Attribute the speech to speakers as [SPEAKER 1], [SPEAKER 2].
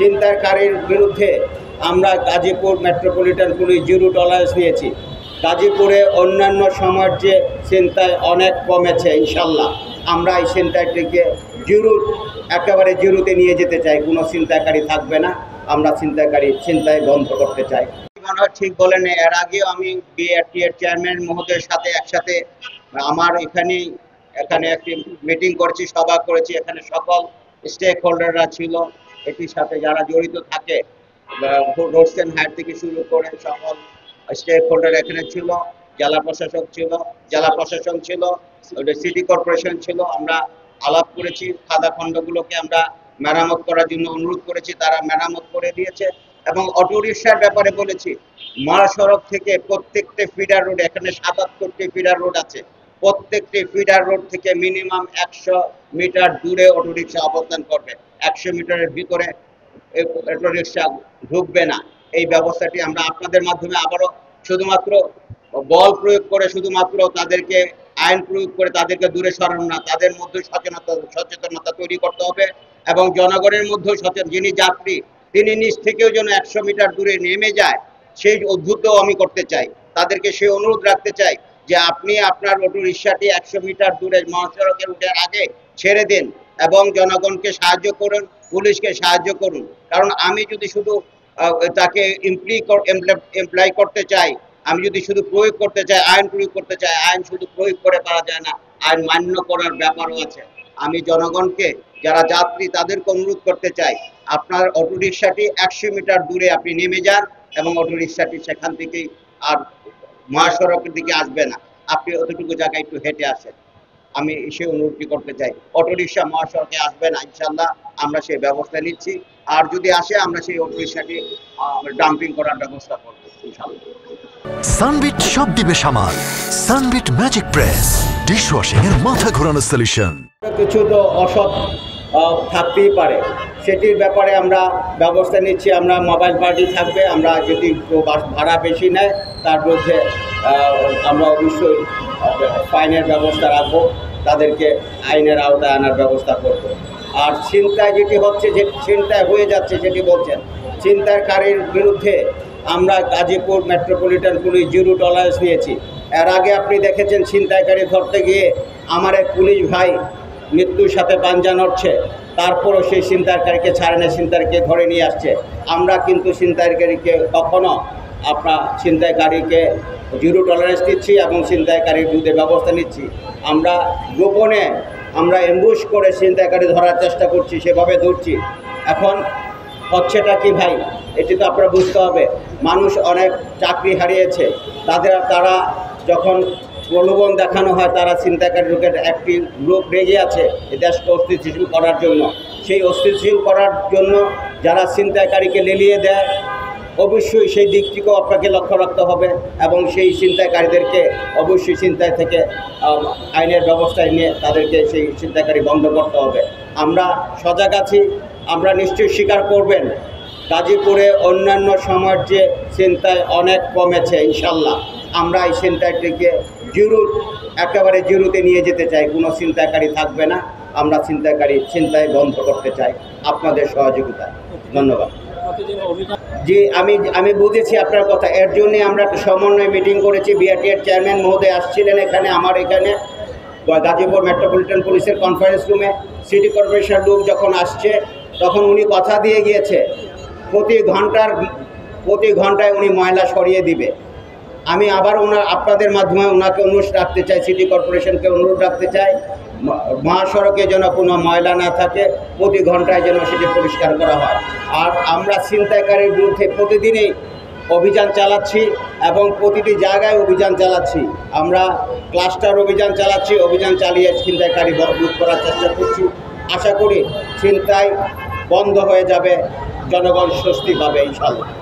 [SPEAKER 1] ছিনতাইকারীর বিরুদ্ধে আমরা Gazipur metropolitan police zero tolerance নিয়েছি। গাজীপুরে অন্যান্য সময়ের যে ছিনতাই অনেক কমেছে ইনশাল্লাহ। আমরা এই ছিনতাইটিকে একেবারে জিরোতে নিয়ে যেতে চাই। কোনো ছিনতাইকারী থাকবে না। আমরা ছিনতাই বন্ধ করতে চাই। মনে হয় ঠিক বলেন। এর আগেও আমি বিআরটিএর চেয়ারম্যান মহোদয়ের সাথে একসাথে আমার এখানে একটি মিটিং করেছি, সভা করেছি। এখানে সকল স্টেক হোল্ডাররা ছিল, এটির সাথে যারা জড়িত থাকে, রোডস এন্ড হাইট থেকে শুরু করে সকল স্টেক হোল্ডার এখানে ছিল। জেলা প্রশাসন ছিল, সিটি কর্পোরেশন ছিল। আমরা আলাপ করেছি, খাদাখণ্ডগুলোকে আমরা মেরামত করার জন্য অনুরোধ করেছি, তারা মেরামত করে দিয়েছে। এবং অটোরিকশার ব্যাপারে বলেছি, মহাসড়ক থেকে প্রত্যেকটি ফিডার রোড, এখানে ৭৭টি ফিডার রোড আছে, প্রত্যেকটি ফিডার রোড থেকে মিনিমাম ১০০ মিটার দূরে অটোরিকশা অবস্থান করবে। ১০০ মিটারের ভিতরে অটোরিকশা ঢুকবে না। এই ব্যবস্থাটি আমরা আপনাদের মাধ্যমে আবারও শুধুমাত্র বল প্রয়োগ করে, শুধুমাত্র তাদেরকে আইন প্রয়োগ করে তাদেরকে দূরে সরানো না, তাদের মধ্যে সচেতনতা তৈরি করতে হবে। এবং জনগণের মধ্যেও যিনি যাত্রী তিনি নিজ থেকেও যেন ১০০ মিটার দূরে নেমে যায়, সেই উদ্বুদ্ধও আমি করতে চাই। তাদেরকে সেই অনুরোধ রাখতে চাই যে আপনি আপনার অটোরিকশাটি ১০০ মিটার দূরে মহাসড়কের উঠার আগে ছেড়ে দিন এবং জনগণকে সাহায্য করুন, পুলিশকে সাহায্য করুন। কারণ আমি যদি শুধু তাকে এমপ্লয় করতে চাই, আমি যদি শুধু প্রয়োগ করতে চাই, আইন প্রয়োগ করতে চাই, আইন শুধু প্রয়োগ করে পারা যায় না, আইন মান্য করার ব্যাপারও আছে। আমি জনগণকে, যারা যাত্রী, তাদেরকে অনুরোধ করতে চাই, আপনার অটোরিকশাটি ১০০ মিটার দূরে আপনি নেমে যান এবং অটোরিকশাটি সেখান থেকেই আর মহাসড়কের দিকে আসবে না, আপনি অতটুকু জায়গায় একটু হেঁটে আসেন। আমি সেই অনুরোধটি করতে চাই। অটোরিকশা মহাসড়কে আসবে না, ইনশাল্লাহ আমরা সেই ব্যবস্থা নিচ্ছি। আর যদি আসে, আমরা সেই অটোরিকশাটি ডাম্পিং করার ব্যবস্থা করবো ইনশাল্লাহ।
[SPEAKER 2] সানবিট সব দিবে সামাল। সানবিট ম্যাজিক প্রেস ডিশওয়াশিং এর মাথা ঘোরানো সলিউশন।
[SPEAKER 1] কিছু তো অসৎ থাকতেই পারে, সেটির ব্যাপারে আমরা ব্যবস্থা নিচ্ছি। আমরা মোবাইল পার্টি থাকবে, আমরা যদি ভাড়া বেশি নেয় তার বিরুদ্ধে আমরা অবশ্যই ফাইনের ব্যবস্থা রাখবো, তাদেরকে আইনের আওতায় আনার ব্যবস্থা করব। আর ছিনতাই যেটি হচ্ছে, যে ছিনতাই হয়ে যাচ্ছে যেটি বলছেন, ছিনতাইকারীর বিরুদ্ধে আমরা Gazipur metropolitan police zero tolerance নিয়েছি। এর আগে আপনি দেখেছেন ছিনতাইকারী ধরতে গিয়ে আমার এক পুলিশ ভাই মৃত্যুর সাথে পাঞ্জা নড়ছে, তারপরও সেই ছিনতাইকারীকে ছাড়ে না, ছিনতাইকারীকে ধরে নিয়ে আসছে। আমরা কিন্তু ছিনতাইকারীকে কখনো ছিনতাইকারীকে জিরো টলারেন্স দিচ্ছি এবং ছিনতাইকারীর বিরুদ্ধে ব্যবস্থা নিচ্ছি। আমরা গোপনে আমরা অ্যাম্বুশ করে ছিনতাইকারী ধরার চেষ্টা করছি, সেভাবে ধরছি। এখন হচ্ছেটা কি ভাই, এটি তো আপনারা বুঝতে হবে। মানুষ অনেক চাকরি হারিয়েছে, তারা যখন প্রলোভন দেখানো হয়, তারা ছিনতাইকারী লোকের একটি গ্রুপ রেগে আছে এই দেশকে অস্থিতিশীল করার জন্য। সেই অস্থিতিশীল করার জন্য যারা ছিনতাইকারীকে লেলিয়ে দেয়, অবশ্যই সেই দিকটিকেও আপনাকে লক্ষ্য রাখতে হবে এবং সেই ছিনতাইকারীদেরকে অবশ্যই ছিনতাই থেকে আইনের ব্যবস্থায় নিয়ে তাদেরকে সেই ছিনতাইকারী বন্ধ করতে হবে। আমরা সজাগ আছি। আমরা নিশ্চয়ই স্বীকার করবেন, গাজীপুরে অন্যান্য সময়ের যে ছিনতাই অনেক কমেছে ইনশাল্লাহ। আমরা এই ছিনতাইটিকে একেবারে জিরোতে নিয়ে যেতে চাই। কোনো ছিনতাইকারী থাকবে না। আমরা ছিনতাই বন্ধ করতে চাই আপনাদের সহযোগিতায়। ধন্যবাদ। জি, আমি বুঝেছি আপনার কথা। এর জন্যে আমরা একটা সমন্বয় মিটিং করেছি। বিআরটিএর চেয়ারম্যান মহোদয় আসছিলেন এখানে, আমার এখানে গাজীপুর মেট্রোপলিটন পুলিশের কনফারেন্স রুমে। সিটি কর্পোরেশন লোক যখন আসছে, তখন উনি কথা দিয়ে গিয়েছে প্রতি ঘন্টায় উনি ময়লা সরিয়ে দিবে। আমি আবার আপনাদের মাধ্যমে ওনাকে অনুরোধ রাখতে চাই, সিটি কর্পোরেশনকে অনুরোধ রাখতে চাই, মহাসড়কে যেন কোনো ময়লা না থাকে, প্রতি ঘন্টায় যেন সেটি পরিষ্কার করা হয়। আর আমরা ছিনতাইকারীর বিরুদ্ধে প্রতিদিনই অভিযান চালাচ্ছি এবং প্রতিটি জায়গায় অভিযান চালাচ্ছি। আমরা ক্লাস্টার অভিযান চালাচ্ছি, অভিযান চালিয়ে ছিনতাইকারী রোধ করার চেষ্টা করছি। আশা করি ছিনতাই বন্ধ হয়ে যাবে, জনগণ স্বস্তি পাবে ইনশাআল্লাহ।